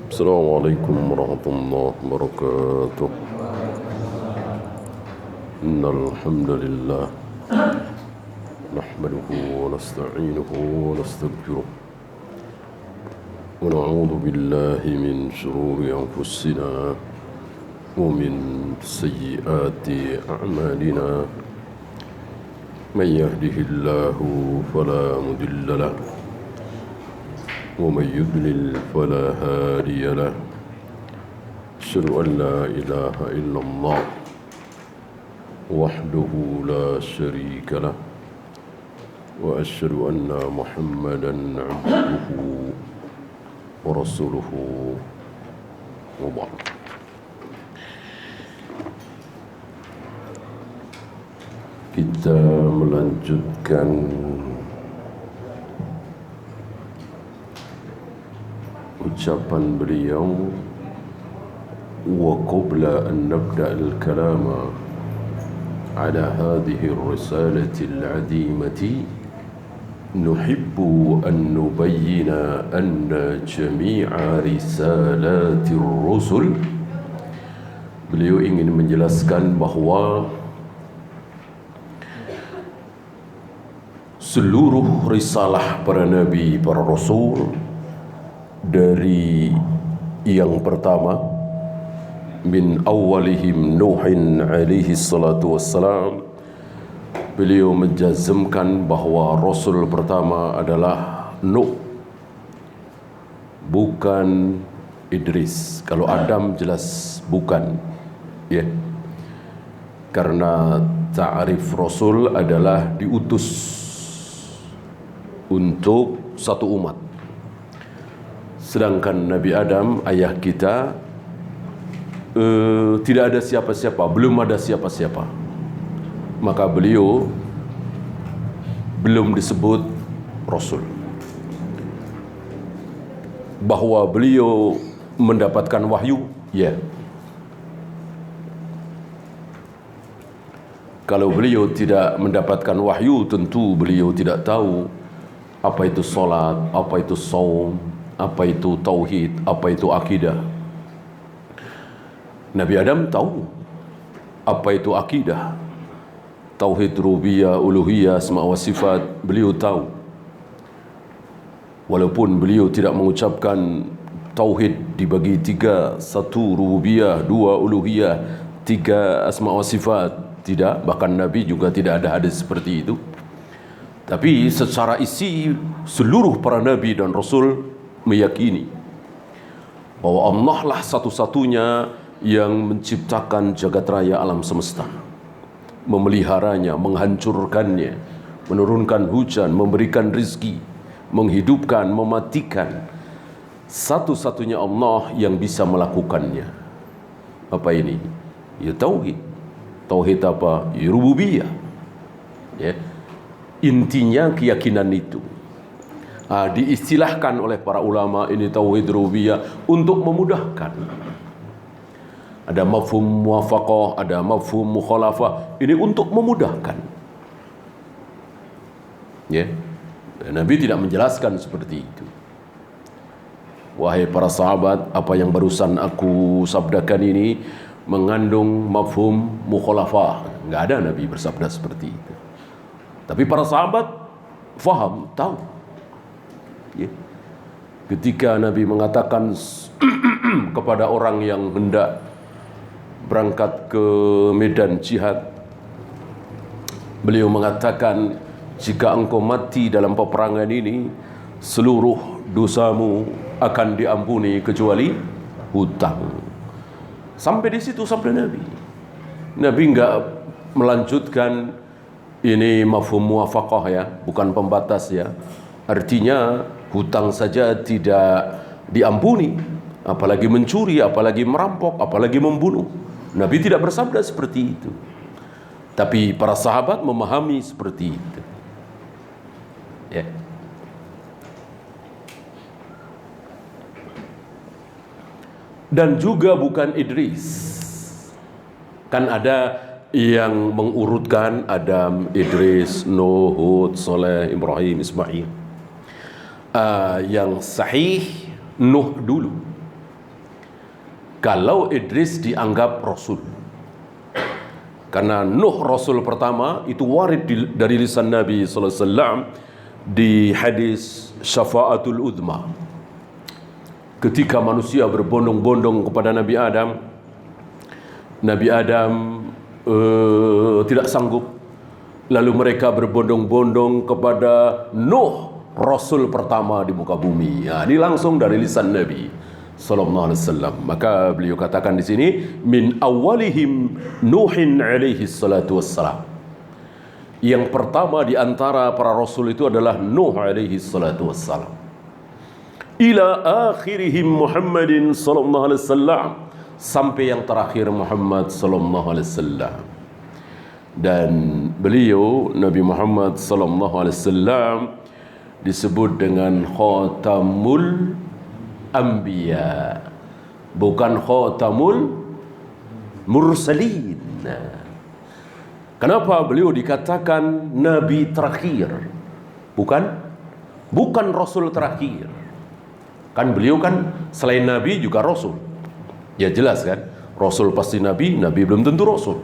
السلام عليكم ورحمة الله وبركاته. إن الحمد لله نحمده ونستعينه ونستغفره ونعوذ بالله من شرور أنفسنا ومن سيئات أعمالنا. من يهده الله فلا مضل له ومن يضلل فلا هادي له. أشهد أن لا إله إلا الله وحده لا شريك له وأشهد أن محمدا عبده ورسوله وبعد. Kita melanjutkan ucapan beliau, wa qabla an nabda al-kalama ala hadhihi ar-risalati al-'azimati nuhibbu an nubayyina anna jami'a risalati ar-rusul. Beliau ingin menjelaskan bahawa seluruh risalah para nabi, para rasul, dari yang pertama min awalihim Nuhin alaihi salatu wassalam, beliau menjazmkan bahawa rasul pertama adalah Nuh, bukan Idris. Kalau Adam jelas bukan, ya, karena ta'rif rasul adalah diutus untuk satu umat. Sedangkan Nabi Adam, ayah kita, tidak ada siapa-siapa, belum ada siapa-siapa. Maka beliau belum disebut Rasul. Bahawa beliau mendapatkan wahyu, ya. Kalau beliau tidak mendapatkan wahyu, tentu beliau tidak tahu apa itu solat, apa itu saum, apa itu tauhid, apa itu akidah. Nabi Adam tahu apa itu akidah, tauhid rububiyah, uluhiyah, asma wa sifat, beliau tahu. Walaupun beliau tidak mengucapkan tauhid dibagi tiga, satu rububiyah, dua uluhiyah, tiga asma wa sifat, tidak. Bahkan Nabi juga tidak ada hadis seperti itu. Tapi secara isi, seluruh para nabi dan rasul meyakini bahwa Allah lah satu-satunya yang menciptakan jagat raya alam semesta, memeliharanya, menghancurkannya, menurunkan hujan, memberikan rizki, menghidupkan, mematikan. Satu-satunya Allah yang bisa melakukannya. Apa ini? Ya tauhid. Tauhid apa? Ya rububiyah. Ya. Intinya keyakinan itu. Diistilahkan oleh para ulama ini tauhid rububiyah untuk memudahkan. Ada mafhum muwafaqah, ada mafhum mukhalafah. Ini untuk memudahkan. Ya. Nabi tidak menjelaskan seperti itu. Wahai para sahabat, apa yang barusan aku sabdakan ini mengandung mafhum mukhalafah. Enggak ada Nabi bersabda seperti itu. Tapi para sahabat faham, tahu. Ya. Ketika Nabi mengatakan kepada orang yang hendak berangkat ke medan jihad, beliau mengatakan, jika engkau mati dalam peperangan ini, seluruh dosamu akan diampuni kecuali hutang. Sampai di situ sampai Nabi. Nabi enggak melanjutkan. Ini mafhum muwafaqah, ya, bukan pembatas, ya. Artinya hutang saja tidak diampuni, apalagi mencuri, apalagi merampok, apalagi membunuh. Nabi tidak bersabda seperti itu. Tapi para sahabat memahami seperti itu. Ya. Dan juga bukan Idris. Kan ada yang mengurutkan Adam, Idris, Nuh, Hud, Saleh, Ibrahim, Ismail. Yang sahih Nuh dulu. kalau Idris dianggap Rasul. Karena Nuh Rasul pertama itu warid dari lisan Nabi sallallahu alaihi wasallam di hadis Syafa'atul Udma. Ketika manusia berbondong-bondong kepada Nabi Adam, Nabi Adam tidak sanggup. Lalu mereka berbondong-bondong kepada Nuh, Rasul pertama di muka bumi. Ini langsung dari lisan Nabi sallallahu alaihi wasallam. Maka beliau katakan di sini, min awalihim Nuhin alaihi salatu wassalam. Yang pertama di antara para rasul itu adalah Nuh alaihi salatu wassalam. Ila akhirihim Muhammadin sallallahu alaihi wasallam, sampai yang terakhir Muhammad sallallahu alaihi wasallam. Dan beliau Nabi Muhammad sallallahu alaihi wasallam disebut dengan khatamul anbiya, bukan khatamul mursalin. Kenapa beliau dikatakan nabi terakhir? Bukan rasul terakhir. Kan beliau kan selain nabi juga rasul. Ya jelas kan? Rasul pasti nabi, nabi belum tentu rasul.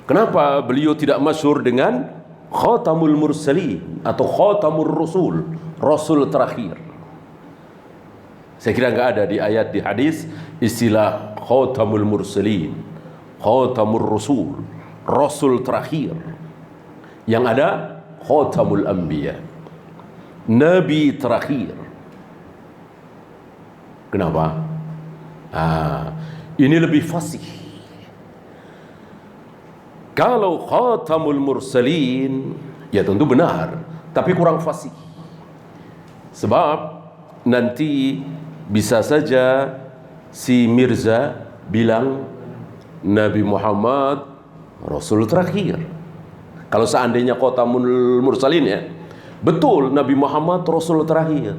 Kenapa beliau tidak masyhur dengan khatamul mursalin atau khatamur rasul, rasul terakhir? Saya kira enggak ada di ayat di hadis istilah khatamul mursalin, khatamur rasul, rasul terakhir. Yang ada khatamul anbiya, nabi terakhir. Kenapa? Ini lebih fasih. Kalau khatamul mursalin, ya tentu benar, tapi kurang fasih. Sebab nanti bisa saja si Mirza bilang Nabi Muhammad Rasul terakhir. Kalau seandainya khatamul mursalin ya, betul Nabi Muhammad Rasul terakhir,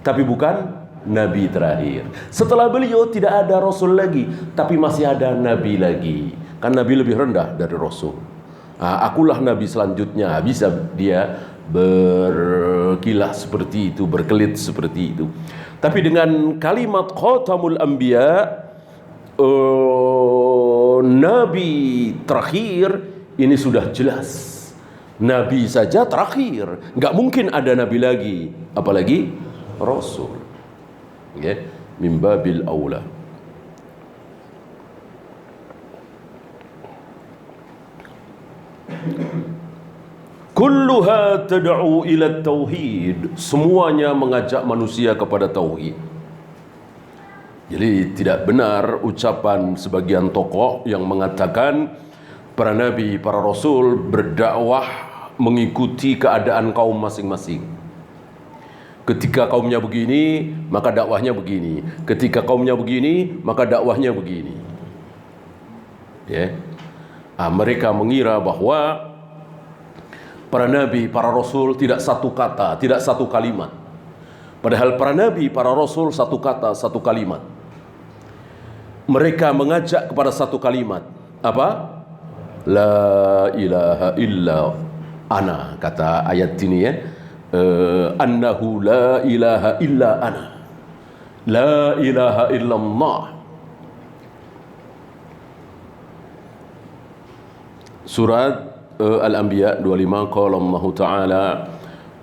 tapi bukan Nabi terakhir. Setelah beliau tidak ada Rasul lagi, tapi masih ada Nabi lagi. Kan Nabi lebih rendah dari Rasul. Akulah Nabi selanjutnya. Bisa dia berkilah seperti itu, berkelit seperti itu. Tapi dengan kalimat khatamul anbiya, Nabi terakhir, ini sudah jelas. Nabi saja terakhir, nggak mungkin ada Nabi lagi, apalagi Rasul. Ya, min babil aula. Kulluha tad'u ila tauhid, semuanya mengajak manusia kepada tauhid. Jadi tidak benar ucapan sebagian tokoh yang mengatakan para nabi, para rasul berdakwah mengikuti keadaan kaum masing-masing. Ketika kaumnya begini, maka dakwahnya begini. Ketika kaumnya begini, maka dakwahnya begini. Ya. Mereka mengira bahwa para nabi, para rasul tidak satu kata, tidak satu kalimat. Padahal para nabi, para rasul satu kata, satu kalimat. Mereka mengajak kepada satu kalimat. Apa? La ilaha illa ana, kata ayat ini ya. Annahu la ilaha illa ana. La ilaha illallah. Surat Al-Anbiya 25, qala Allah Ta'ala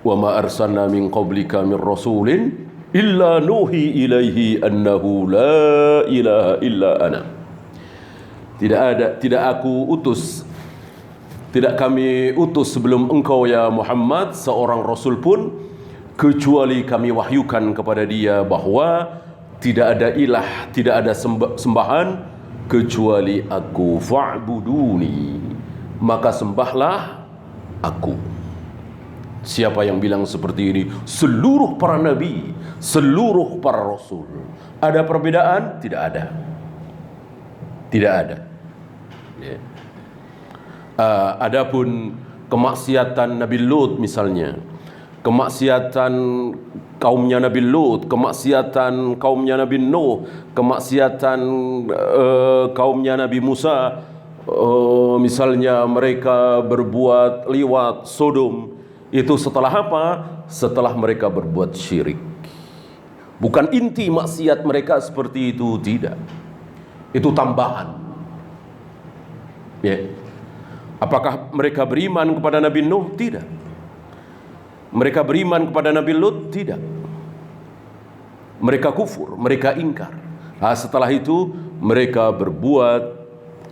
wa ma arsalna min qablika min rasulin illa nuhi ilaihi annahu la ilaha illa ana. Tidak aku utus, tidak kami utus sebelum engkau ya Muhammad seorang rasul pun kecuali kami wahyukan kepada dia bahwa tidak ada ilah, tidak ada sembahan kecuali aku, fa'buduni, maka sembahlah aku. Siapa yang bilang seperti ini? Seluruh para nabi, seluruh para rasul. Ada perbedaan? Tidak ada. Tidak ada. Ya. Adapun kemaksiatan Nabi Lut misalnya, kemaksiatan kaumnya Nabi Lut, kemaksiatan kaumnya Nabi Nuh, kemaksiatan kaumnya Nabi Musa, misalnya mereka berbuat liwat, Sodom, itu setelah apa? Setelah mereka berbuat syirik. Bukan inti maksiat mereka seperti itu, tidak. Itu tambahan. Ya. Apakah mereka beriman kepada Nabi Nuh? Tidak. Mereka beriman kepada Nabi Lut? Tidak. Mereka kufur, mereka ingkar. Setelah itu mereka berbuat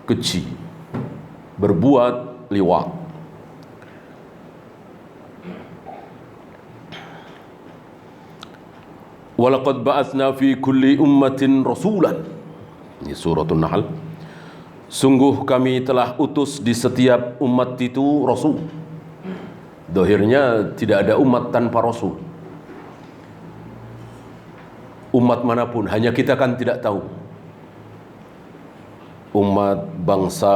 keji, berbuat liwat. Walaqad ba'atsna fi kulli ummatin rasulan. Ini surah An-Nahl. Sungguh kami telah utus di setiap umat itu rasul. Dohirnya tidak ada umat tanpa rasul. Umat manapun, hanya kita kan tidak tahu. Umat bangsa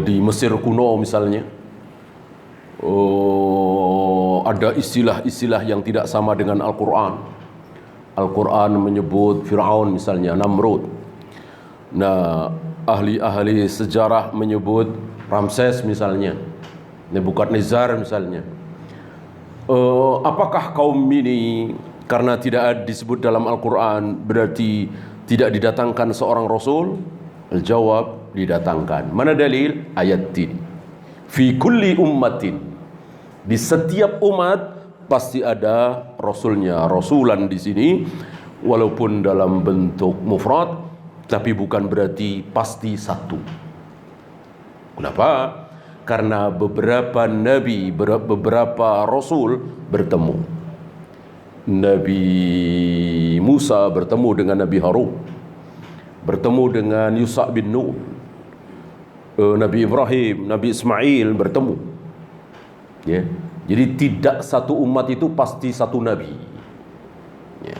di Mesir kuno misalnya, ada istilah-istilah yang tidak sama dengan Al-Quran. Al-Quran menyebut Fir'aun misalnya, Namrud. Nah, ahli-ahli sejarah menyebut Ramses misalnya, Nebukadnezar misalnya. Apakah kaum ini karena tidak disebut dalam Al-Quran berarti tidak didatangkan seorang Rasul? Jawab, didatangkan. Mana dalil? Ayat ini. Fi kulli ummatin. Di setiap umat pasti ada Rasulnya. Rasulan di sini walaupun dalam bentuk mufrad, tapi bukan berarti pasti satu. Kenapa? Karena beberapa nabi, beberapa rasul bertemu. Nabi Musa bertemu dengan Nabi Harun, bertemu dengan Yusha bin Nun. Nabi Ibrahim, Nabi Ismail bertemu. Ya. Jadi tidak satu umat itu pasti satu nabi. Ya.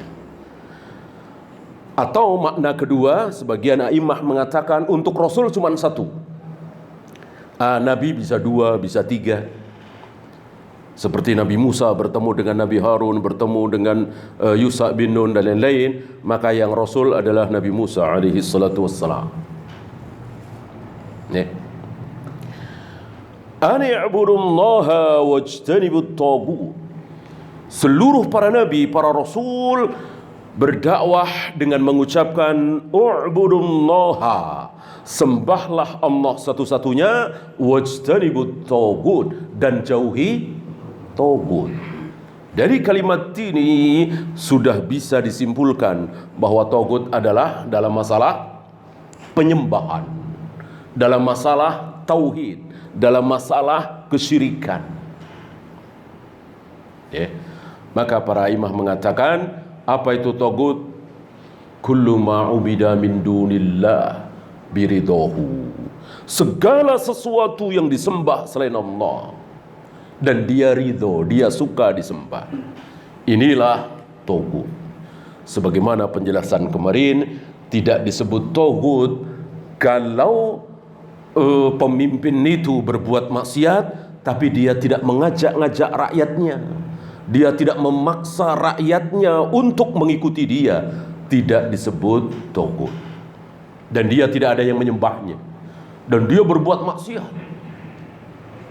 Atau makna kedua, sebagian a'immah mengatakan untuk rasul cuma satu. Nabi bisa dua, bisa tiga. Seperti Nabi Musa bertemu dengan Nabi Harun, bertemu dengan Yusha bin Nun dan lain-lain, maka yang Rasul adalah Nabi Musa alaihi salatu wassalam. Ani i'budullaha wajtanibut taghut. Seluruh para nabi, para rasul berdakwah dengan mengucapkan u'budullaha, sembahlah Allah satu-satunya, wajtanibut taghut, dan jauhi taghut. Dari kalimat ini sudah bisa disimpulkan bahwa taghut adalah dalam masalah penyembahan, dalam masalah tauhid, dalam masalah kesyirikan. Maka para imam mengatakan, apa itu taghut? Kullu ma ubida min dunillah biridahu. Segala sesuatu yang disembah selain Allah dan dia ridho, dia suka disembah, inilah taghut. Sebagaimana penjelasan kemarin, tidak disebut taghut kalau pemimpin itu berbuat maksiat tapi dia tidak mengajak-ngajak rakyatnya, dia tidak memaksa rakyatnya untuk mengikuti dia, tidak disebut taghut. Dan dia tidak ada yang menyembahnya, dan dia berbuat maksiat,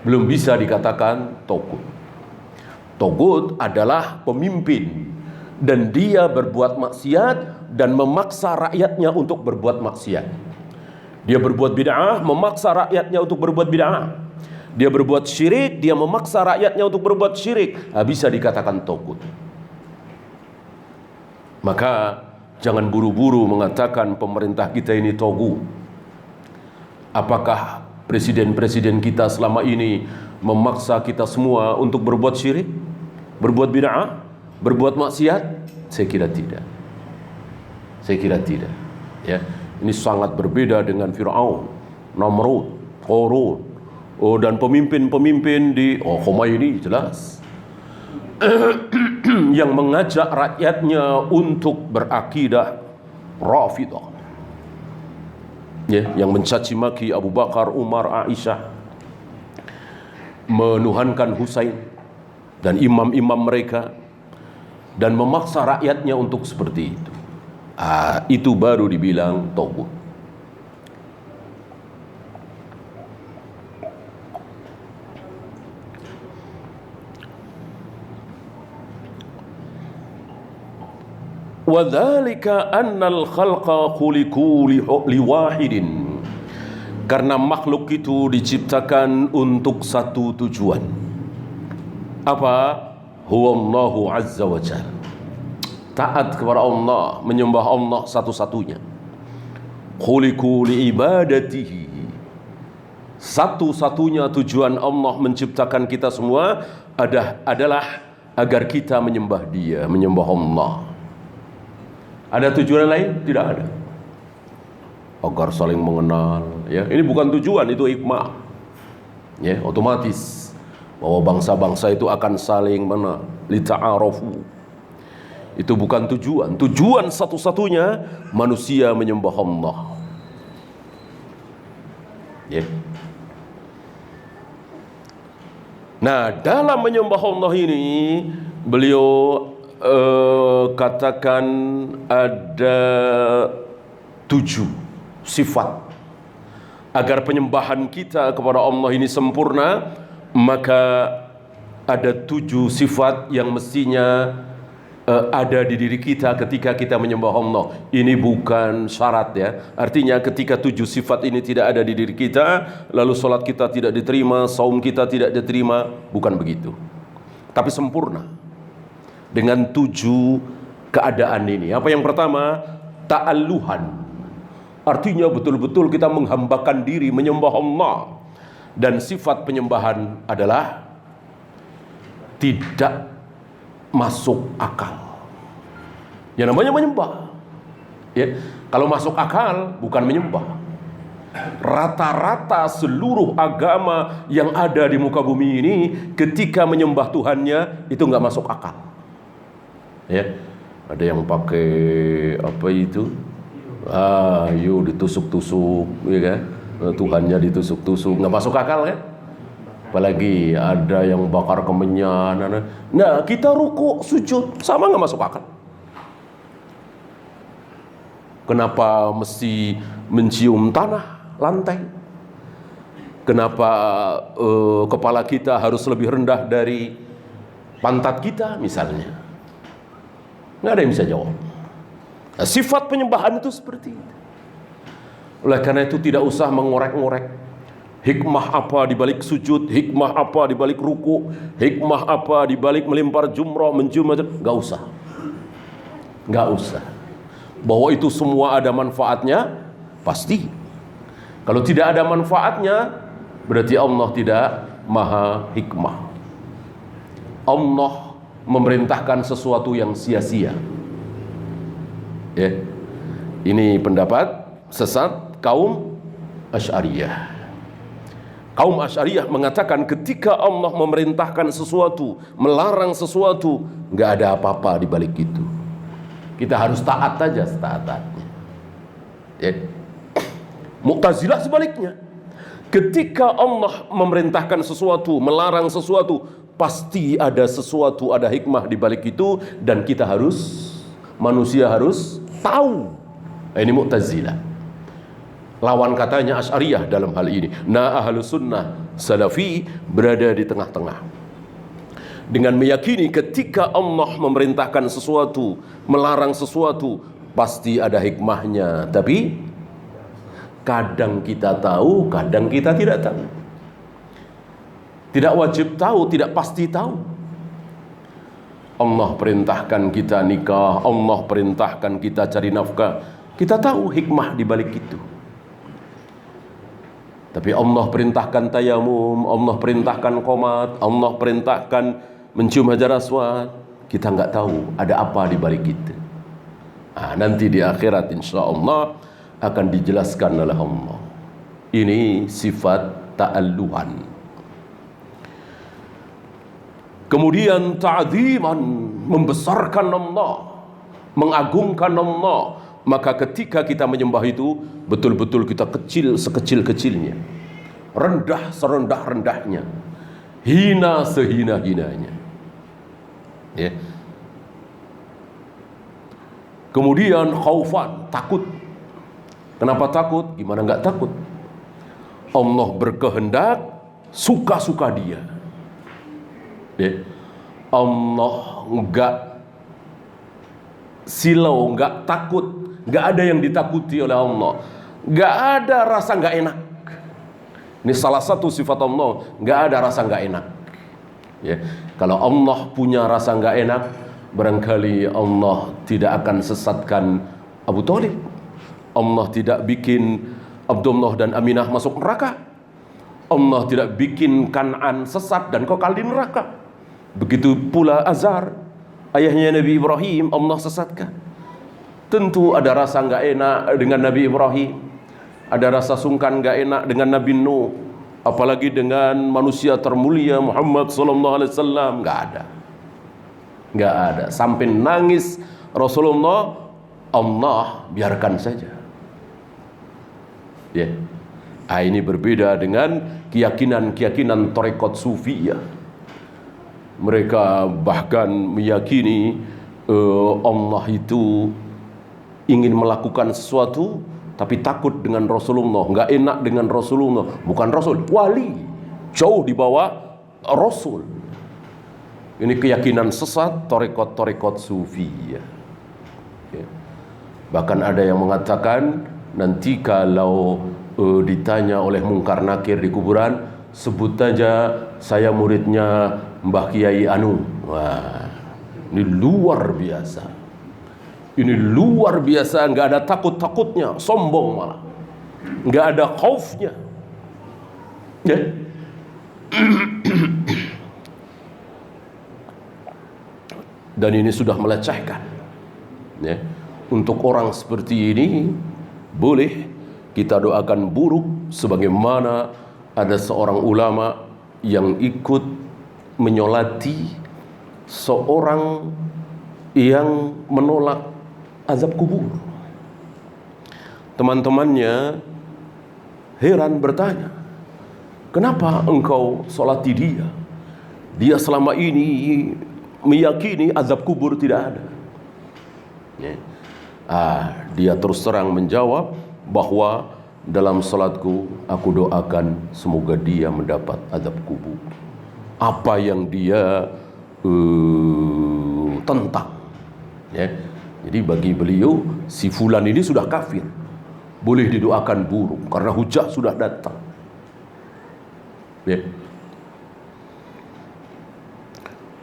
belum bisa dikatakan taghut. Taghut adalah pemimpin dan dia berbuat maksiat dan memaksa rakyatnya untuk berbuat maksiat. Dia berbuat bid'ah, memaksa rakyatnya untuk berbuat bid'ah. Dia berbuat syirik, dia memaksa rakyatnya untuk berbuat syirik. Bisa dikatakan taghut. Maka jangan buru-buru mengatakan pemerintah kita ini taghut. Apakah presiden-presiden kita selama ini memaksa kita semua untuk berbuat syirik, berbuat bid'ah, berbuat maksiat? Saya kira tidak. Saya kira tidak. Ya. Ini sangat berbeda dengan Fir'aun, Namrud, Qarun, dan pemimpin-pemimpin di Khomeini jelas yang mengajak rakyatnya untuk berakidah Rafidah, yang mencaci maki Abu Bakar, Umar, Aisyah, menuhankan Husain dan imam-imam mereka, dan memaksa rakyatnya untuk seperti itu. Itu baru dibilang taghut. Wadzalika annal khalqa khuliqu liwahidin. Karena makhluk itu diciptakan untuk satu tujuan. Apa? Huwallahu azza wa jalla. Taat kepada Allah, menyembah Allah satu-satunya. Khuliqu liibadatihi. Satu-satunya tujuan Allah menciptakan kita semua adalah agar kita menyembah Dia, menyembah Allah. Ada tujuan lain? Tidak ada. Agar saling mengenal, ya. Ini bukan tujuan, itu hikmah. Ya, otomatis bahwa bangsa-bangsa itu akan saling lita'arafu. Itu bukan tujuan. Tujuan satu-satunya manusia menyembah Allah. Ya. Nah, dalam menyembah Allah ini beliau katakan ada 7 sifat. Agar penyembahan kita kepada Allah ini sempurna, maka ada 7 sifat yang mestinya ada di diri kita ketika kita menyembah Allah. Ini bukan syarat, ya. Artinya ketika 7 sifat ini tidak ada di diri kita, lalu sholat kita tidak diterima, saum kita tidak diterima. Bukan begitu, tapi sempurna dengan 7 keadaan ini. Apa yang pertama? Ta'alluhan. Artinya betul-betul kita menghambakan diri menyembah Allah. Dan sifat penyembahan adalah tidak masuk akal. Yang namanya menyembah, ya, kalau masuk akal bukan menyembah. Rata-rata seluruh agama yang ada di muka bumi ini ketika menyembah Tuhannya itu nggak masuk akal. Ya, ada yang pakai apa itu? Ditusuk-tusuk, ya kan? Tuhannya ditusuk-tusuk, nggak masuk akal, kan? Apalagi ada yang bakar kemenyan. Nah, kita ruku, sujud, sama nggak masuk akal. Kenapa mesti mencium tanah, lantai? Kenapa kepala kita harus lebih rendah dari pantat kita, misalnya? Nggak ada yang bisa jawab. Nah, sifat penyembahan itu seperti itu. Oleh karena itu tidak usah mengorek-ngorek hikmah apa di balik sujud, hikmah apa di balik ruku, hikmah apa di balik melempar jumrah, mencium, nggak usah. Nggak usah. Bahwa itu semua ada manfaatnya, pasti. Kalau tidak ada manfaatnya, berarti Allah tidak maha hikmah. Allah memerintahkan sesuatu yang sia-sia. Ya. Ini pendapat sesat kaum Asy'ariyah. Kaum Asy'ariyah mengatakan ketika Allah memerintahkan sesuatu, melarang sesuatu, nggak ada apa-apa di balik itu. Kita harus taat saja setaat-taatnya. Ya. Mu'tazilah sebaliknya. Ketika Allah memerintahkan sesuatu, melarang sesuatu, pasti ada sesuatu, ada hikmah di balik itu, dan kita harus, manusia harus tahu. Nah, ini Mu'tazilah. Lawan katanya Asy'ariyah dalam hal ini. Nah, Ahlus Sunnah Salafi berada di tengah-tengah. Dengan meyakini ketika Allah memerintahkan sesuatu, melarang sesuatu, pasti ada hikmahnya. Tapi kadang kita tahu, kadang kita tidak tahu. Tidak wajib tahu, tidak pasti tahu. Allah perintahkan kita nikah, Allah perintahkan kita cari nafkah, kita tahu hikmah di balik itu. Tapi Allah perintahkan tayamum, Allah perintahkan qomat, Allah perintahkan mencium hajar aswad, kita nggak tahu ada apa di balik itu. Nah, nanti di akhirat insya Allah akan dijelaskan oleh Allah. Ini sifat ta'alluhan. Kemudian ta'ziman, membesarkan Allah, mengagungkan Allah. Maka ketika kita menyembah itu, betul-betul kita kecil sekecil-kecilnya, rendah serendah-rendahnya, hina sehina-hinanya. Ya. Kemudian khaufan, takut. Kenapa takut? Gimana nggak takut? Allah berkehendak, suka-suka Dia. Ya. Allah nggak silau, nggak takut, nggak ada yang ditakuti oleh Allah, nggak ada rasa nggak enak. Ini salah satu sifat Allah, nggak ada rasa nggak enak. Ya, kalau Allah punya rasa nggak enak, barangkali Allah tidak akan sesatkan Abu Thalib. Allah tidak bikin Abdullah dan Aminah masuk neraka. Allah tidak bikin Kan'an sesat dan kekal di neraka. Begitu pula Azar, ayahnya Nabi Ibrahim, Allah sesatkan. Tentu ada rasa nggak enak dengan Nabi Ibrahim, ada rasa sungkan nggak enak dengan Nabi Nuh, apalagi dengan manusia termulia Muhammad SAW. Nggak ada. Sampai nangis Rasulullah, Allah biarkan saja. Ya. Ini berbeda dengan keyakinan tarekat Sufiyah. Mereka bahkan meyakini Allah itu ingin melakukan sesuatu tapi takut dengan Rasulullah, nggak enak dengan Rasulullah. Bukan Rasul, wali, jauh di bawah Rasul. Ini keyakinan sesat tarekat Sufiyah. Ya. Bahkan ada yang mengatakan nanti kalau ditanya oleh Mungkar Nakir di kuburan, sebut saja saya muridnya Mbah Kiai Anu. Wah, ini luar biasa. Ini luar biasa, nggak ada takut-takutnya, sombong malah, nggak ada khaufnya. Ya. Dan ini sudah melecehkan. Ya. Untuk orang seperti ini boleh kita doakan buruk, sebagaimana ada seorang ulama yang ikut menyolati seorang yang menolak azab kubur. Teman-temannya heran bertanya, kenapa engkau solati dia? Dia selama ini meyakini azab kubur tidak ada. Ya. Dia terus terang menjawab bahwa dalam salatku aku doakan semoga dia mendapat azab kubur. Apa yang dia tentang. Ya. Jadi bagi beliau si fulan ini sudah kafir, boleh didoakan buruk karena hujah sudah datang. Ya.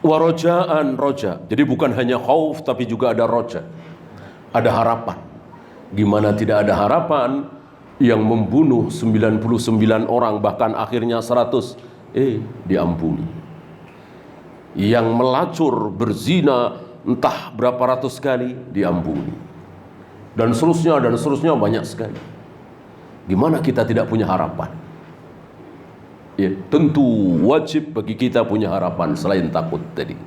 Warojaan roja. Jadi bukan hanya khauf tapi juga ada roja. Ada harapan. Gimana tidak ada harapan? Yang membunuh 99 orang bahkan akhirnya 100 diampuni. Yang melacur berzina entah berapa ratus kali diampuni. Dan seterusnya banyak sekali. Gimana kita tidak punya harapan? Ya, tentu wajib bagi kita punya harapan selain takut tadi.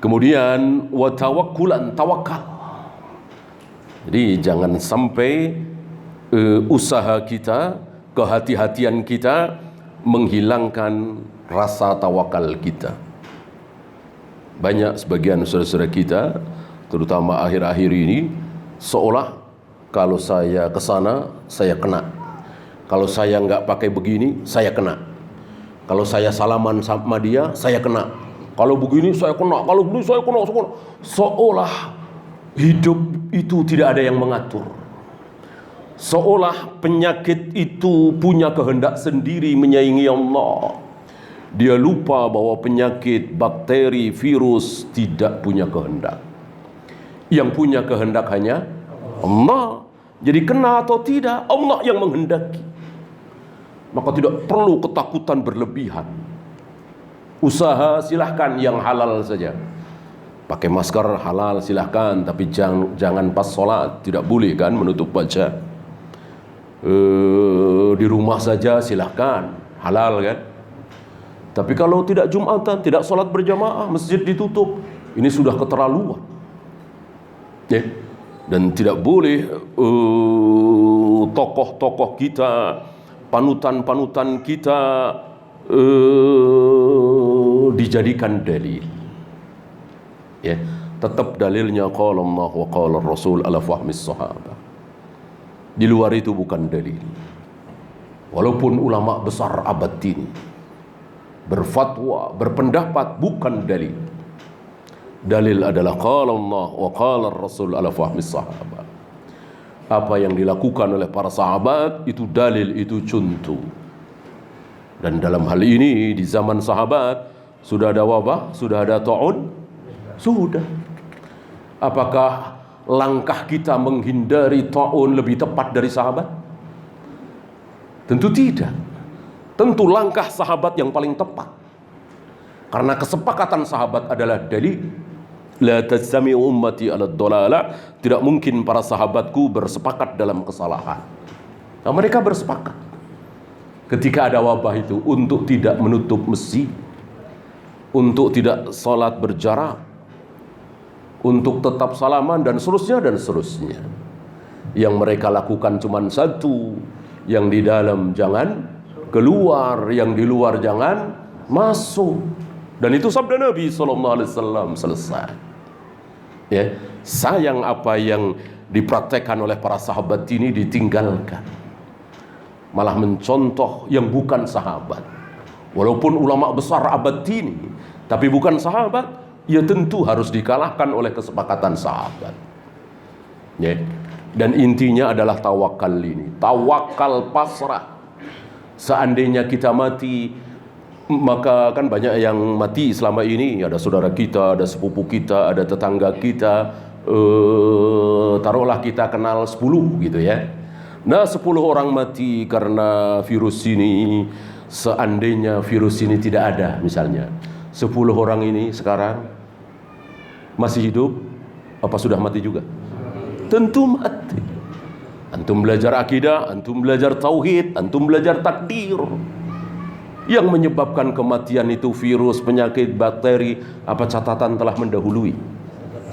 Kemudian watawakkulan, tawakal. Jadi jangan sampai usaha kita, kehati-hatian kita menghilangkan rasa tawakal kita. Banyak sebagian saudara-saudara kita, terutama akhir-akhir ini, seolah kalau saya ke sana, saya kena. Kalau saya nggak pakai begini, saya kena. Kalau saya salaman sama dia, saya kena. Kalau begini saya kena, kalau begini saya kena. Seolah hidup itu tidak ada yang mengatur. Seolah penyakit itu punya kehendak sendiri menyaingi Allah. Dia lupa bahwa penyakit, bakteri, virus tidak punya kehendak. Yang punya kehendak hanya Allah. Jadi kena atau tidak, Allah yang menghendaki. Maka tidak perlu ketakutan berlebihan. Usaha silahkan yang halal saja. Pakai masker halal silahkan, tapi jangan pas sholat, tidak boleh kan menutup wajah. Di rumah saja silahkan, halal kan. Tapi kalau tidak Jumatan, tidak sholat berjamaah, masjid ditutup, ini sudah keterlaluan. Ya. Dan tidak boleh tokoh-tokoh kita, panutan-panutan kita dijadikan dalil. Ya, tetap dalilnya qala Allah wa qala Rasul ala fahmis sahabah. Di luar itu bukan dalil. Walaupun ulama besar abad ini berfatwa, berpendapat, bukan dalil. Dalil adalah qala Allah wa qala Rasul ala fahmi sahabat. Apa yang dilakukan oleh para sahabat itu dalil, itu contoh. Dan dalam hal ini di zaman sahabat sudah ada wabah, sudah ada ta'un, sudah. Apakah langkah kita menghindari ta'un lebih tepat dari sahabat? Tentu tidak. Tentu langkah sahabat yang paling tepat. Karena kesepakatan sahabat adalah dalil. La tajtami'u ummati 'ala dhalalah. Tidak mungkin para sahabatku bersepakat dalam kesalahan. Nah, mereka bersepakat ketika ada wabah itu untuk tidak menutup masjid, untuk tidak salat berjarak, untuk tetap salaman dan seterusnya. Yang mereka lakukan cuma satu, yang di dalam jangan keluar, yang di luar jangan masuk. Dan itu sabda Nabi SAW. Selesai. Ya, sayang apa yang dipraktekkan oleh para sahabat ini ditinggalkan, malah mencontoh yang bukan sahabat. Walaupun ulama besar abad ini, tapi bukan sahabat, ya tentu harus dikalahkan oleh kesepakatan sahabat. Ya. Dan intinya adalah tawakal ini, tawakal pasrah. Seandainya kita mati, maka kan banyak yang mati selama ini. Ada saudara kita, ada sepupu kita, ada tetangga kita, taruhlah kita kenal 10 gitu ya. Nah 10 orang mati karena virus ini. Seandainya virus ini tidak ada misalnya, 10 orang ini sekarang masih hidup, apa sudah mati juga? Tentu mati. Antum belajar akidah, antum belajar tauhid, antum belajar takdir. Yang menyebabkan kematian itu virus, penyakit, bakteri. Apa catatan telah mendahului?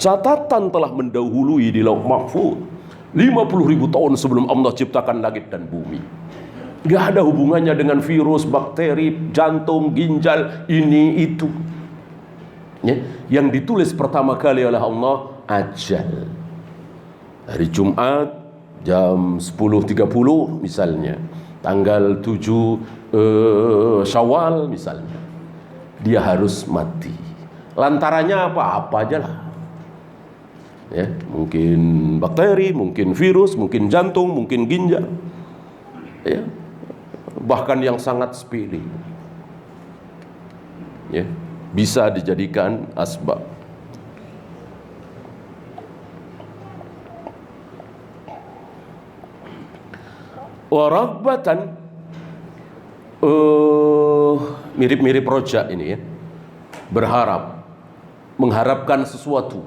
Catatan telah mendahului di Lauh Mahfuz 50.000 tahun sebelum Allah ciptakan langit dan bumi. Gak ada hubungannya dengan virus, bakteri, jantung, ginjal, ini itu ya. Yang ditulis pertama kali oleh Allah ajal. Hari Jumat jam 10.30 misalnya, tanggal 7 Syawal misalnya, dia harus mati. Lantarannya apa aja lah ya, mungkin bakteri, mungkin virus, mungkin jantung, mungkin ginjal ya, bahkan yang sangat sepele ya, bisa dijadikan asbab. Warabbatan, mirip-mirip rojak ini ya, berharap, mengharapkan sesuatu,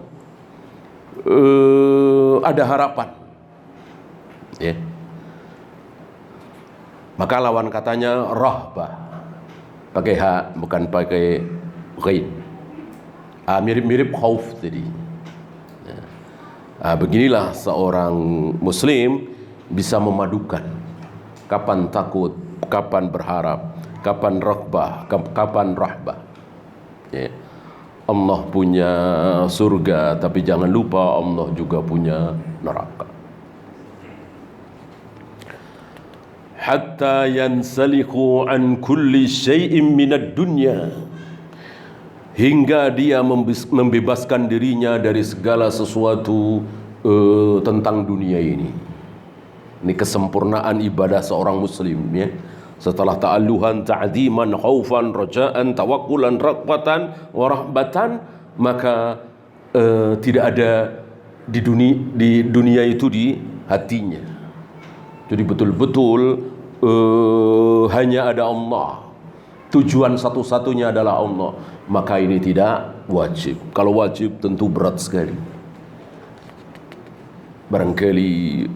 ada harapan ya. Maka lawan katanya rahbah, pakai ha bukan pakai ghain. Mirip-mirip khauf tadi ya. Beginilah seorang muslim bisa memadukan kapan takut, kapan berharap, kapan raghbah, kapan rahbah ya. Allah punya surga, tapi jangan lupa Allah juga punya neraka. Hatta yansaliku an kulli syai'in minad dunya, hingga dia membebaskan dirinya dari segala sesuatu tentang dunia ini. Ini kesempurnaan ibadah seorang muslim ya. Setelah ta'alluhan, ta'ziman, khaufan, raja'an, tawakkulan, raghbatan, wa rahbatan, maka tidak ada di dunia itu di hatinya. Jadi betul-betul hanya ada Allah. Tujuan satu-satunya adalah Allah. Maka ini tidak wajib. Kalau wajib tentu berat sekali. Barangkali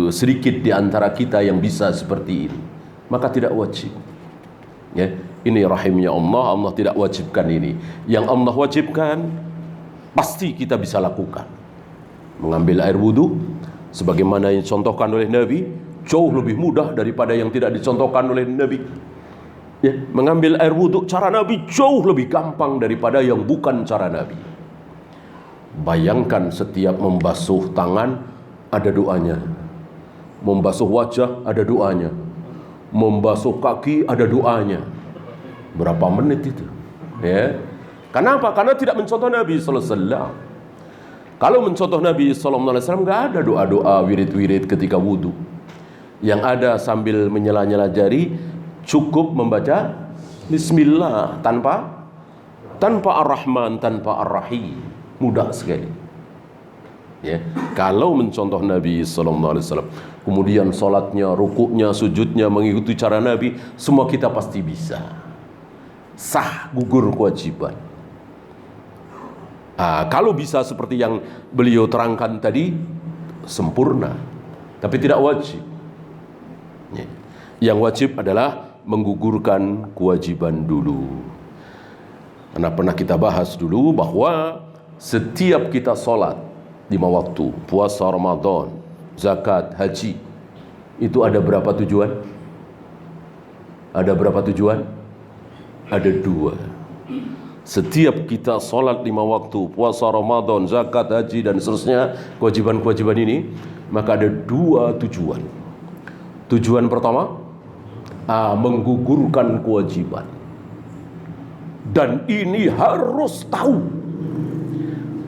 sedikit di antara kita yang bisa seperti ini, maka tidak wajib ya. Ini rahimnya Allah, Allah tidak wajibkan ini. Yang Allah wajibkan pasti kita bisa lakukan. Mengambil air wudu sebagaimana yang dicontohkan oleh Nabi, jauh lebih mudah daripada yang tidak dicontohkan oleh Nabi ya. Mengambil air wudu cara Nabi jauh lebih gampang daripada yang bukan cara Nabi. Bayangkan setiap membasuh tangan ada doanya, membasuh wajah ada doanya, membasuh kaki ada doanya. Berapa menit itu ya? Kenapa? Karena tidak mencontoh Nabi sallallahu alaihi wasallam. Kalau mencontoh Nabi sallallahu alaihi wasallam enggak ada doa-doa wirid-wirid ketika wudu. Yang ada sambil menyela-nyela jari, cukup membaca bismillah tanpa ar-Rahman, tanpa ar-Rahim. Mudah sekali. Ya, kalau mencontoh Nabi sallallahu alaihi wasallam, kemudian salatnya, rukuknya, sujudnya mengikuti cara Nabi, semua kita pasti bisa. Sah, gugur kewajiban. Kalau bisa seperti yang beliau terangkan tadi, sempurna, tapi tidak wajib. Ya. Yang wajib adalah menggugurkan kewajiban dulu. Karena pernah kita bahas dulu bahwa setiap kita sholat 5 waktu, puasa Ramadan, zakat, haji, itu ada berapa tujuan? Ada berapa tujuan? Ada 2. Setiap kita sholat 5 waktu, puasa Ramadan, zakat, haji, dan seterusnya, kewajiban-kewajiban ini, maka ada 2 tujuan. Tujuan pertama, menggugurkan kewajiban. Dan ini harus tahu.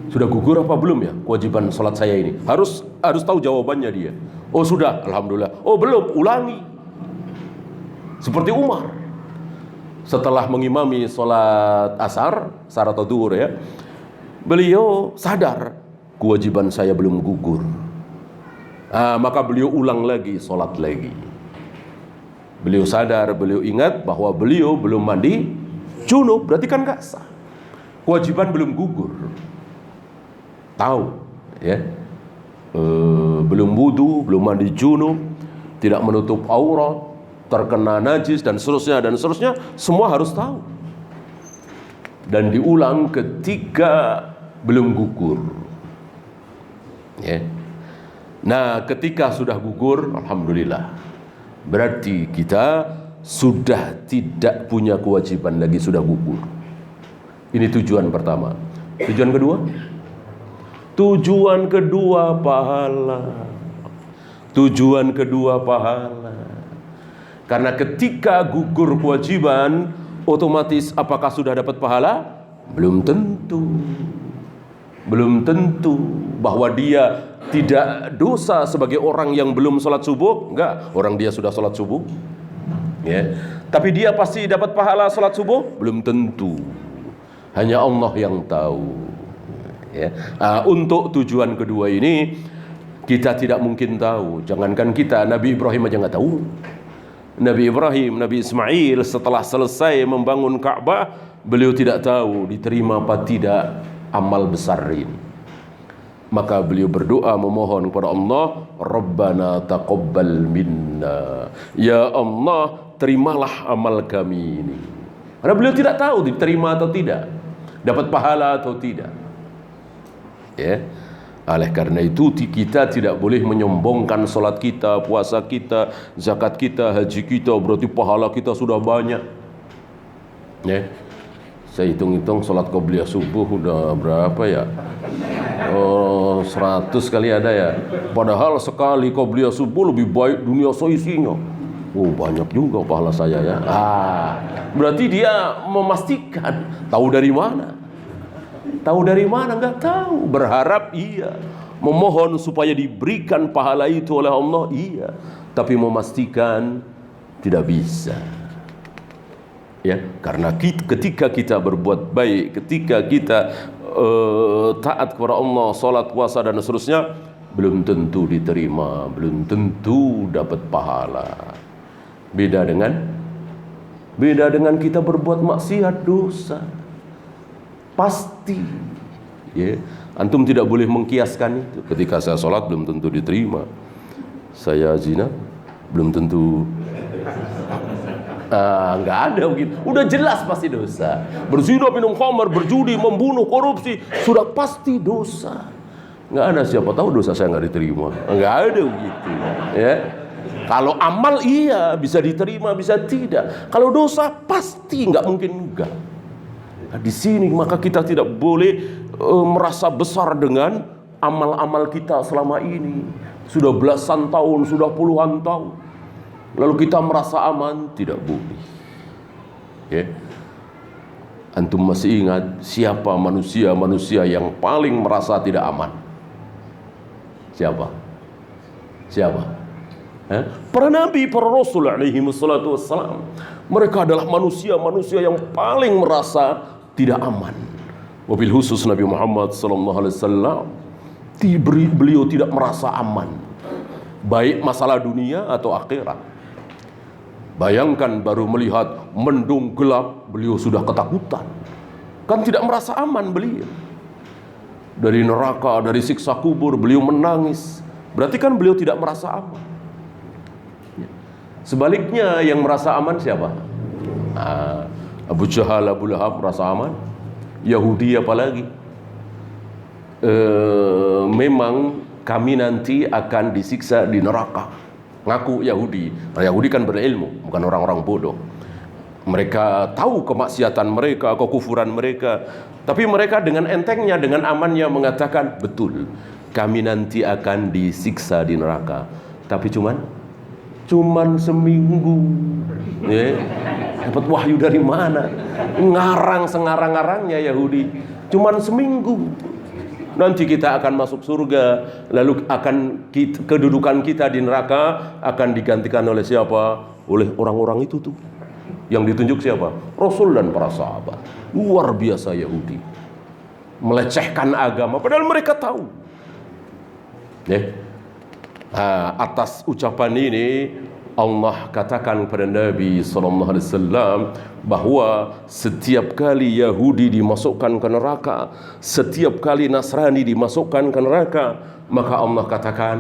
Sudah gugur apa belum ya kewajiban sholat saya ini? Harus tahu jawabannya dia. Oh sudah, alhamdulillah. Oh belum, ulangi. Seperti Umar. Setelah mengimami sholat asar atau duhur ya, beliau sadar kewajiban saya belum gugur. Maka beliau ulang lagi, sholat lagi. Beliau sadar, beliau ingat bahwa beliau belum mandi junub, berarti kan gak sah. Kewajiban belum gugur. Tahu ya, belum wudu, belum mandi junub, tidak menutup aurat, terkena najis dan seterusnya, semua harus tahu. Dan diulang ketika belum gugur. Ya. Nah, ketika sudah gugur, alhamdulillah. Berarti kita sudah tidak punya kewajiban lagi, sudah gugur. Ini tujuan pertama. Tujuan kedua? Tujuan kedua pahala. Tujuan kedua pahala. Karena ketika gugur kewajiban, otomatis apakah sudah dapat pahala? Belum tentu. Belum tentu bahwa dia tidak dosa sebagai orang yang belum sholat subuh. Enggak, orang dia sudah sholat subuh ya. Tapi dia pasti dapat pahala sholat subuh? Belum tentu. Hanya Allah yang tahu ya. Untuk tujuan kedua ini kita tidak mungkin tahu. Jangankan kita, Nabi Ibrahim aja nggak tahu. Nabi Ibrahim, Nabi Ismail setelah selesai membangun Ka'bah, beliau tidak tahu diterima apa tidak amal besar ini. Maka beliau berdoa memohon kepada Allah, Rabbana taqabbal minna. Ya Allah, terimalah amal kami ini. Karena beliau tidak tahu diterima atau tidak, dapat pahala atau tidak. Ya. Oleh karena itu kita tidak boleh menyombongkan solat kita, puasa kita, zakat kita, haji kita, berarti pahala kita sudah banyak. Ya. Saya hitung-hitung solat qobliyah subuh udah berapa ya? 100 kali ada ya. Padahal sekali qobliyah subuh lebih baik dunia seisinya. Oh banyak juga pahala saya ya. Berarti dia memastikan. Tahu dari mana? Tahu dari mana? Enggak tahu. Berharap iya. Memohon supaya diberikan pahala itu oleh Allah iya. Tapi memastikan tidak bisa. Ya, karena ketika kita berbuat baik, ketika kita taat kepada Allah, salat, puasa dan seterusnya, belum tentu diterima, belum tentu dapat pahala. Beda dengan kita berbuat maksiat, dosa. Pasti ya. Antum tidak boleh mengkiaskan itu. Ketika saya sholat belum tentu diterima, saya zina belum tentu. Nggak ada begitu. Udah jelas pasti dosa. Berzina, minum khamar, berjudi, membunuh, korupsi, sudah pasti dosa. Nggak ada siapa tahu dosa saya nggak diterima. Nggak ada begitu ya. Kalau amal iya bisa diterima, bisa tidak. Kalau dosa pasti nggak mungkin enggak. Nah, di sini maka kita tidak boleh merasa besar dengan amal-amal kita selama ini. Sudah belasan tahun, sudah puluhan tahun. Lalu kita merasa aman, tidak boleh. Ya. Antum masih ingat siapa manusia yang paling merasa tidak aman? Siapa? Para nabi, para rasul alaihi wassalatu wassalam. Mereka adalah manusia yang paling merasa tidak aman. Wabil khusus Nabi Muhammad sallallahu alaihi wasallam, beliau tidak merasa aman, baik masalah dunia atau akhirat. Bayangkan baru melihat mendung gelap, beliau sudah ketakutan. Kan tidak merasa aman beliau. Dari neraka, dari siksa kubur, beliau menangis. Berarti kan beliau tidak merasa aman. Sebaliknya yang merasa aman siapa? Abu Jahal, Abu Lahab merasa aman. Yahudi apalagi? Memang kami nanti akan disiksa di neraka. Ngaku Yahudi. Nah, Yahudi kan berilmu, bukan orang-orang bodoh. Mereka tahu kemaksiatan mereka, kekufuran mereka, tapi mereka dengan entengnya, dengan amannya mengatakan, betul, kami nanti akan disiksa di neraka. Tapi cuman seminggu. Dapat wahyu dari mana? Ngarang sengarang-ngarangnya Yahudi. Cuman seminggu. Nanti kita akan masuk surga, lalu kedudukan kita di neraka akan digantikan oleh siapa? Oleh orang-orang itu tuh. Yang ditunjuk siapa? Rasul dan para sahabat. Luar biasa Yahudi. Melecehkan agama, padahal mereka tahu. Atas ucapan ini Allah katakan kepada Nabi SAW bahwa setiap kali Yahudi dimasukkan ke neraka, setiap kali Nasrani dimasukkan ke neraka, maka Allah katakan,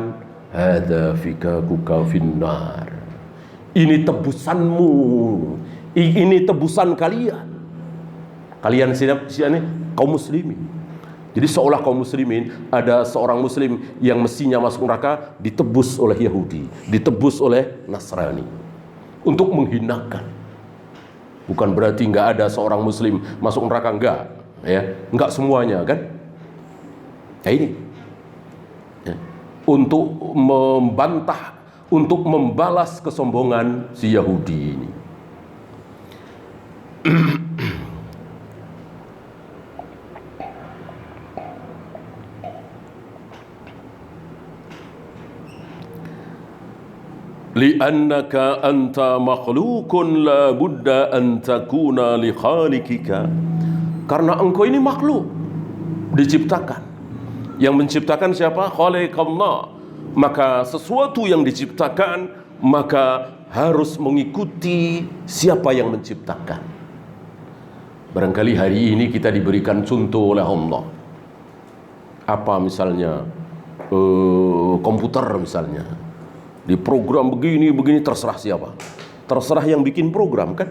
"Hadza fikakuka finnar." Ini tebusanmu, ini tebusan kalian. Kalian sini kaum muslimin. Jadi seolah kaum muslimin, ada seorang muslim yang mestinya masuk neraka ditebus oleh Yahudi, ditebus oleh Nasrani untuk menghinakan. Bukan berarti nggak ada seorang muslim masuk neraka, nggak semuanya kan? Nah ini untuk membantah, untuk membalas kesombongan si Yahudi ini. Li'annaka anta makhlukun la budda an takuna li khaliqika. Karena engkau ini makhluk, diciptakan. Yang menciptakan siapa? Khaliqallah. Maka sesuatu yang diciptakan maka harus mengikuti siapa yang menciptakan. Barangkali hari ini kita diberikan contoh oleh Allah. Apa misalnya? Komputer misalnya. Di program begini terserah siapa. Terserah yang bikin program kan.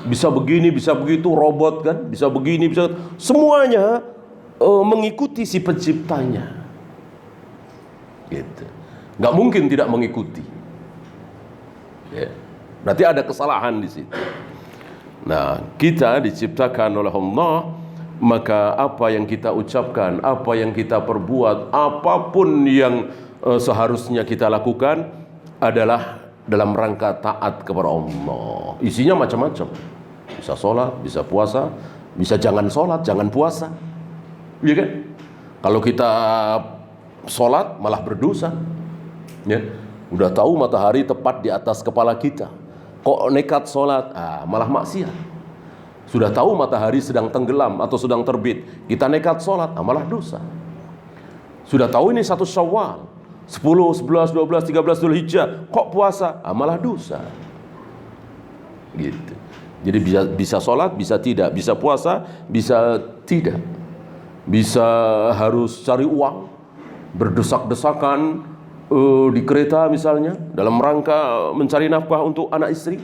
Bisa begini, bisa begitu, robot kan. Bisa begini, bisa semuanya mengikuti si penciptanya. Gitu. Nggak mungkin tidak mengikuti. Ya. Berarti ada kesalahan di situ. Nah, kita diciptakan oleh Allah, maka apa yang kita ucapkan, apa yang kita perbuat, apapun yang seharusnya kita lakukan adalah dalam rangka taat kepada Allah. Isinya macam-macam. Bisa sholat, bisa puasa, bisa jangan sholat, jangan puasa. Iya kan? Kalau kita sholat malah berdosa. Ya, udah tahu matahari tepat di atas kepala kita, kok nekat sholat, malah maksiat. Sudah tahu matahari sedang tenggelam atau sedang terbit, kita nekat sholat, malah dosa. Sudah tahu ini 1 Syawal, 10, 11, 12, 13 Dzulhijjah, kok puasa, malah dosa. Gitu. Jadi bisa sholat, bisa tidak, bisa puasa, bisa tidak, bisa harus cari uang, berdesak-desakan di kereta misalnya, dalam rangka mencari nafkah untuk anak istri.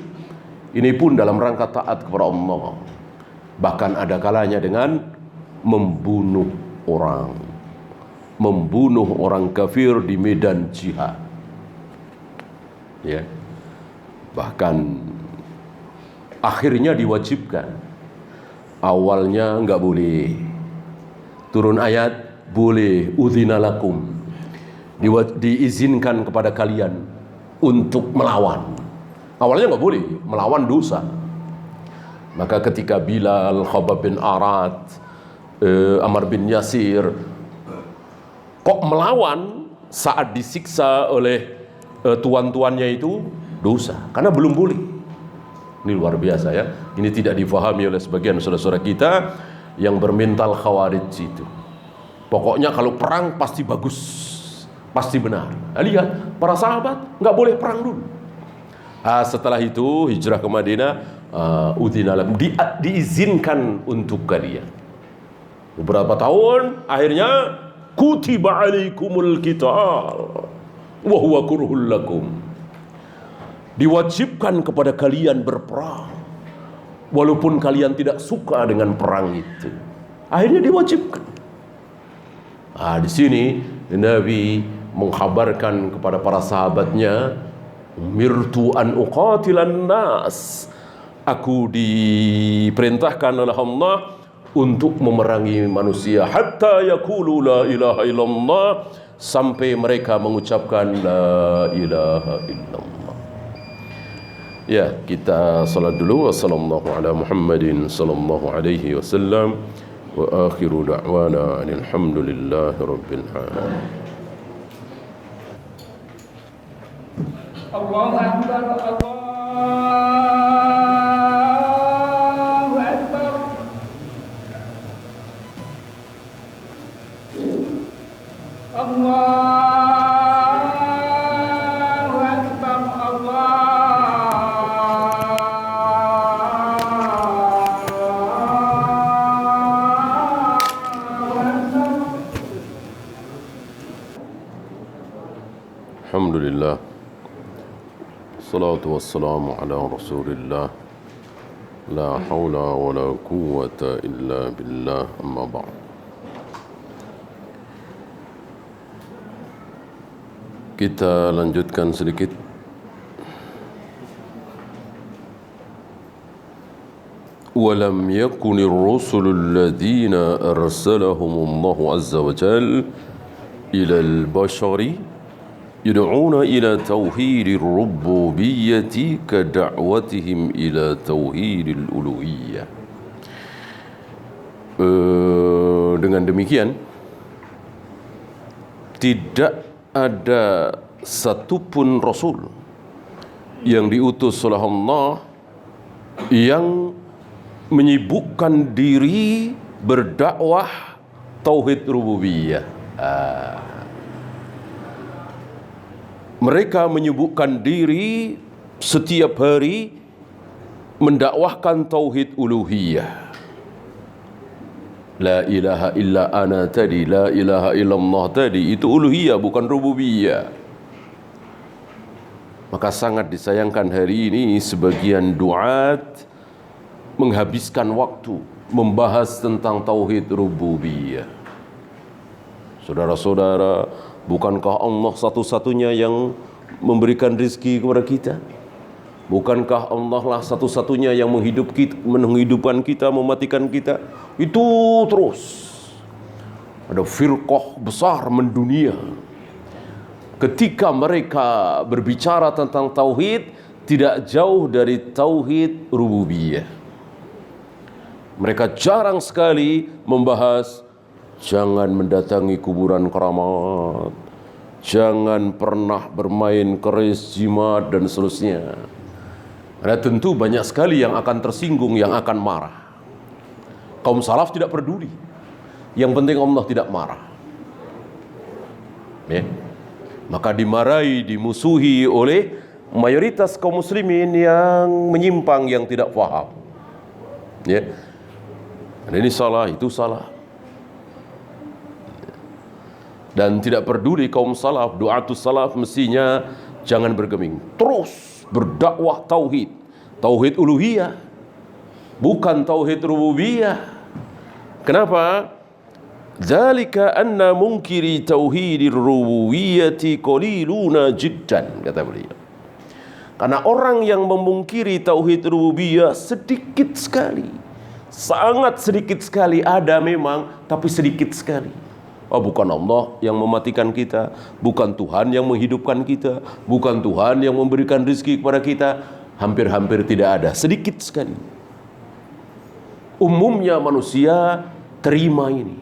Ini pun dalam rangka taat kepada Allah. Bahkan ada kalanya dengan membunuh orang kafir di medan jihad. Ya. Bahkan akhirnya diwajibkan. Awalnya enggak boleh. Turun ayat boleh, udzina lakum. Diizinkan kepada kalian untuk melawan. Awalnya enggak boleh, melawan dosa. Maka ketika Bilal, Khabbab bin Arat, Ammar bin Yasir kok melawan saat disiksa oleh tuan-tuannya itu, dosa, karena belum boleh. Ini luar biasa ya. Ini tidak difahami oleh sebagian saudara-saudara kita yang bermental khawarij itu. Pokoknya kalau perang pasti bagus, pasti benar. Nah, lihat para sahabat nggak boleh perang dulu. Setelah itu hijrah ke Madinah, diizinkan untuk kalian. Beberapa tahun akhirnya kutiba alaikumul qital wa huwa kurhul lakum. Diwajibkan kepada kalian berperang walaupun kalian tidak suka dengan perang itu. Akhirnya diwajibkan. Di sini Nabi mengkhabarkan kepada para sahabatnya, umirtu an uqatilan nas. Aku diperintahkan oleh Allah untuk memerangi manusia hatta yaqulu la ilaha illallah, sampai mereka mengucapkan la ilaha illallah. Ya, kita salat dulu. Wassallallahu ala Muhammadin sallallahu alaihi wasallam wa akhiru da'wana alhamdulillahi rabbil alamin. Allahu akbar, Allahu akbar. Allah Alhamdulillah, salatu wassalamu ala rasulillah, la hawla wa la quwwata illa billah, amma ba'd. Kita lanjutkan sedikit. Walam yakunir rusulul ladhina arsalahumullahu azza wa jal ilal bashari yud'una ila tauhidir rububiyyati ka da'watihim ila tauhidil uluhiyyah. Dengan demikian, tidak ada satupun Rasul yang diutus oleh Allah yang menyibukkan diri berdakwah tauhid rububiyah. Mereka menyibukkan diri setiap hari mendakwahkan tauhid uluhiyah. La ilaha illa ana tadi, la ilaha illallah tadi, itu uluhiyah bukan rububiyah. Maka sangat disayangkan hari ini sebagian duat menghabiskan waktu membahas tentang tauhid rububiyah. Saudara-saudara, bukankah Allah satu-satunya yang memberikan rezeki kepada kita? Bukankah Allah lah satu-satunya yang menghidupkan kita, mematikan kita? Itu terus. Ada firqah besar mendunia. Ketika mereka berbicara tentang tauhid, tidak jauh dari tauhid rububiyah. Mereka jarang sekali membahas jangan mendatangi kuburan keramat, jangan pernah bermain keris, jimat, dan seterusnya. Karena tentu banyak sekali yang akan tersinggung, yang akan marah. Kaum salaf tidak peduli. Yang penting Allah tidak marah. Ya. Maka dimarahi, dimusuhi oleh mayoritas kaum muslimin yang menyimpang, yang tidak faham. Ya. Dan ini salah, itu salah. Dan tidak peduli kaum salaf, du'atus salaf mestinya jangan bergeming. Terus berdakwah tauhid, tauhid uluhiyah, bukan tauhid rububiyah. Kenapa? Zalika anna munkiri tauhidir rububiyyati qaliluna jiddan, kata beliau. Karena orang yang memungkiri tauhid rububiyah sedikit sekali, sangat sedikit sekali ada memang, tapi sedikit sekali. Bukan Allah yang mematikan kita, bukan Tuhan yang menghidupkan kita, bukan Tuhan yang memberikan rezeki kepada kita. Hampir-hampir tidak ada, sedikit sekali. umumnya manusia terima ini.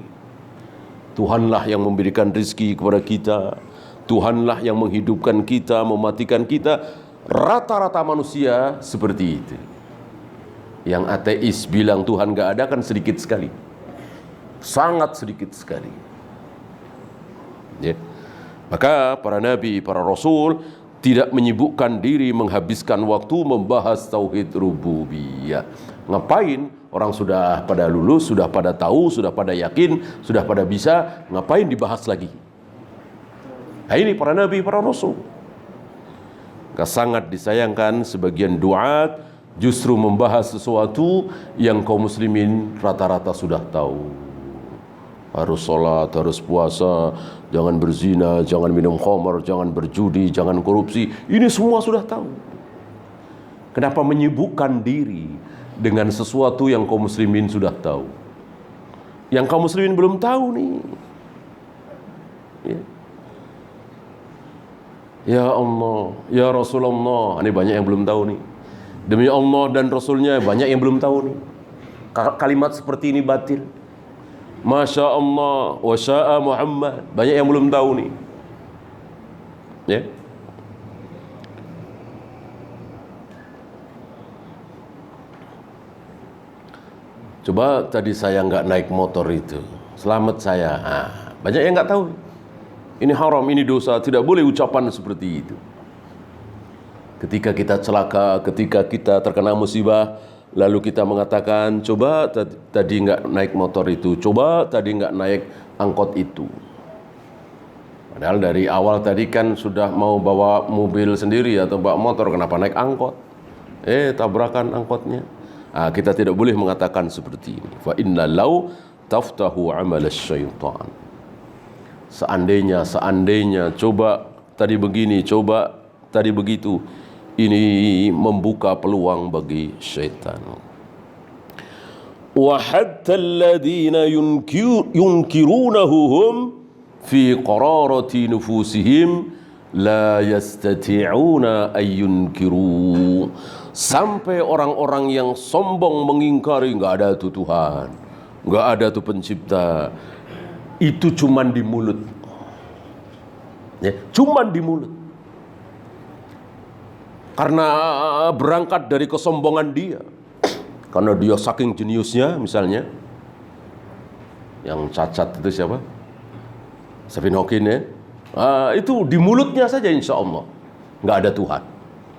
Tuhanlah yang memberikan rezeki kepada kita, Tuhanlah yang menghidupkan kita, mematikan kita. Rata-rata manusia seperti itu. Yang ateis bilang Tuhan gak ada kan sedikit sekali, sangat sedikit sekali. Ya. Maka para nabi, para rasul tidak menyibukkan diri menghabiskan waktu membahas tauhid rububiyah. Ngapain? Orang sudah pada lulus, sudah pada tahu, sudah pada yakin, sudah pada bisa, ngapain dibahas lagi? Nah, ini para nabi, para rasul. Sangat disayangkan sebagian duat justru membahas sesuatu yang kaum muslimin rata-rata sudah tahu. Harus sholat, harus puasa, jangan berzina, jangan minum khamar, jangan berjudi, jangan korupsi. Ini semua sudah tahu. Kenapa menyibukkan diri dengan sesuatu yang kaum muslimin sudah tahu? Yang kaum muslimin belum tahu nih. Ya Allah, ya Rasulullah, ini banyak yang belum tahu nih. Demi Allah dan Rasulnya banyak yang belum tahu nih. Kalimat seperti ini batil. Masya Allah wa sya'a Muhammad, banyak yang belum tahu nih. Ya. Coba tadi saya nggak naik motor itu, selamat saya. Banyak yang nggak tahu. Ini haram, ini dosa, tidak boleh ucapan seperti itu. Ketika kita celaka, ketika kita terkena musibah, lalu kita mengatakan, coba tadi nggak naik motor itu, coba tadi nggak naik angkot itu. Padahal dari awal tadi kan sudah mau bawa mobil sendiri atau bawa motor, kenapa naik angkot? Tabrakan angkotnya. Kita tidak boleh mengatakan seperti ini. Fa inna law taftahu amal syaitan. Seandainya, coba tadi begini, coba tadi begitu. Ini membuka peluang bagi syaitan. Wa hatta alladhina yunkirunahu hum fi qararati nufusihim la yastati'una ay yunkiru. Sampai orang-orang yang sombong mengingkari enggak ada tuh Tuhan, enggak ada tuh pencipta. Itu cuman di mulut. Ya, cuman di mulut. Karena berangkat dari kesombongan dia. Karena dia saking jeniusnya, misalnya. Yang cacat itu siapa? Stephen Hawking ya. Itu di mulutnya saja insya Allah. Nggak ada Tuhan.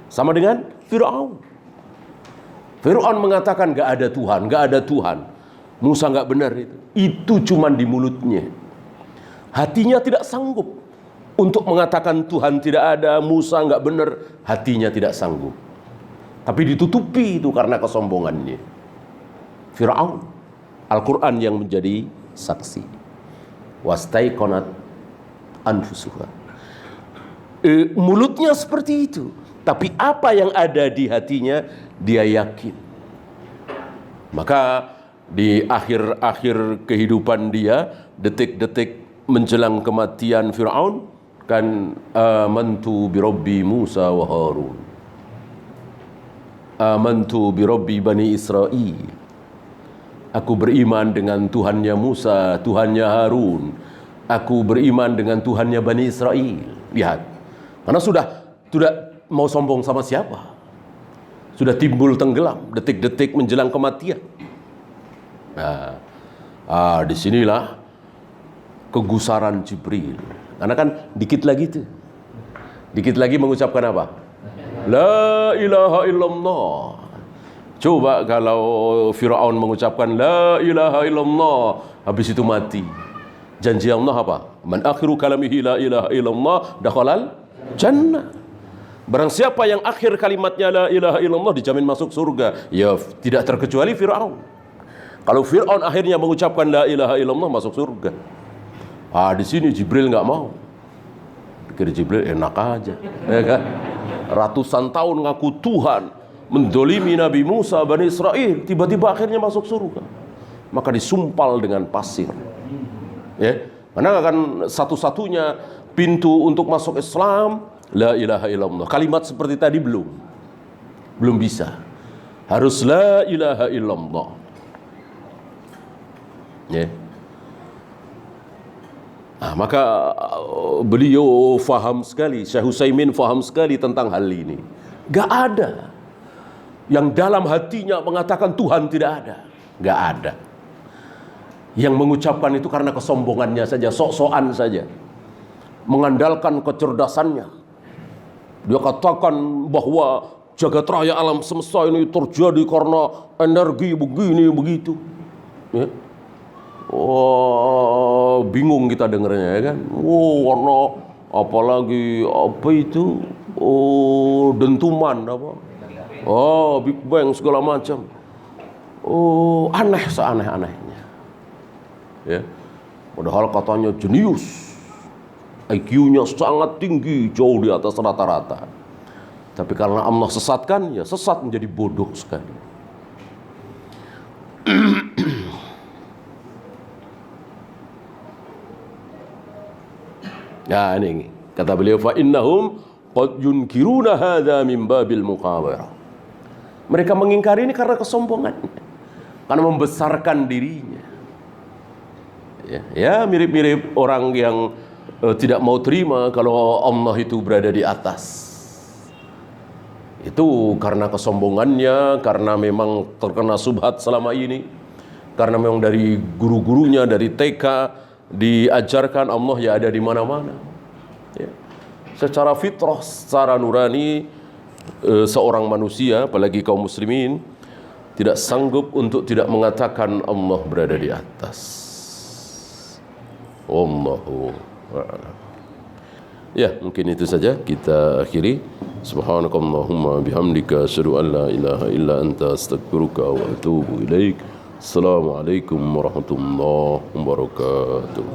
Sama dengan Fir'aun. Fir'aun mengatakan nggak ada Tuhan, nggak ada Tuhan. Musa nggak benar itu. Itu cuman di mulutnya. Hatinya tidak sanggup untuk mengatakan Tuhan tidak ada, Musa nggak benar, hatinya tidak sanggup. Tapi ditutupi itu karena kesombongannya. Fir'aun, Al-Quran yang menjadi saksi. Wastaiqonat anfusuha. Mulutnya seperti itu, tapi apa yang ada di hatinya dia yakin. Maka di akhir-akhir kehidupan dia, detik-detik menjelang kematian Fir'aun, kan amantu bi Rabbi Musa wa Harun, amantu bi Rabbi Bani Israel, aku beriman dengan Tuhannya Musa, Tuhannya Harun, aku beriman dengan Tuhannya Bani Israel. Lihat, karena sudah mau sombong sama siapa, sudah timbul tenggelam detik-detik menjelang kematian. Nah, disinilah kegusaran Jibril. Karena kan dikit lagi tuh, dikit lagi mengucapkan apa? La ilaha illallah. Coba kalau Fir'aun mengucapkan la ilaha illallah, habis itu mati. Janji Allah apa? Man akhiru kalamihi la ilaha illallah dakhalal jannah. Barang siapa yang akhir kalimatnya la ilaha illallah dijamin masuk surga. Ya tidak terkecuali Fir'aun. Kalau Fir'aun akhirnya mengucapkan la ilaha illallah masuk surga. Di sini Jibril nggak mau. Pikir Jibril enak aja, ya kan? Ratusan tahun ngaku Tuhan, mendolimi Nabi Musa, Bani Israel, tiba-tiba akhirnya masuk surga. Maka disumpal dengan pasir. Ya, karena kan satu-satunya pintu untuk masuk Islam la ilaha illallah. Kalimat seperti tadi belum bisa. Harus la ilaha illallah. Ya. Nah, maka beliau faham sekali, Syekh Utsaimin faham sekali tentang hal ini. Gak ada yang dalam hatinya mengatakan Tuhan tidak ada. Gak ada. Yang mengucapkan itu karena kesombongannya saja, sok-sokan saja, mengandalkan kecerdasannya. Dia katakan bahwa jagat raya alam semesta ini terjadi karena energi begini begitu. Ya. Oh, bingung kita dengarnya, ya kan? Oh, karena apalagi apa itu? Oh, dentuman apa? Oh, Big Bang segala macam. Oh, aneh seaneh-anehnya. Ya. Padahal katanya jenius. IQ-nya sangat tinggi, jauh di atas rata-rata. Tapi karena Allah sesatkan, ya sesat menjadi bodoh sekali. Ya, ini kata beliau, fa innahum qad yunkiruna hadza min babil muqawirah. Mereka mengingkari ini karena kesombongannya, karena membesarkan dirinya. Ya, mirip-mirip orang yang tidak mau terima kalau Allah itu berada di atas. Itu karena kesombongannya, karena memang terkena subhat selama ini, karena memang dari guru-gurunya, dari TK diajarkan Allah ya ada di mana-mana. Ya. Secara fitrah, secara nurani, seorang manusia, apalagi kaum muslimin, tidak sanggup untuk tidak mengatakan Allah berada di atas. Wallahu a'lam. Ya, mungkin itu saja kita akhiri. Subhanakallahumma bihamdika asyhadu an la ilaha illa anta astaghfiruka wa atubu ilaik. Assalamualaikum warahmatullahi wabarakatuh.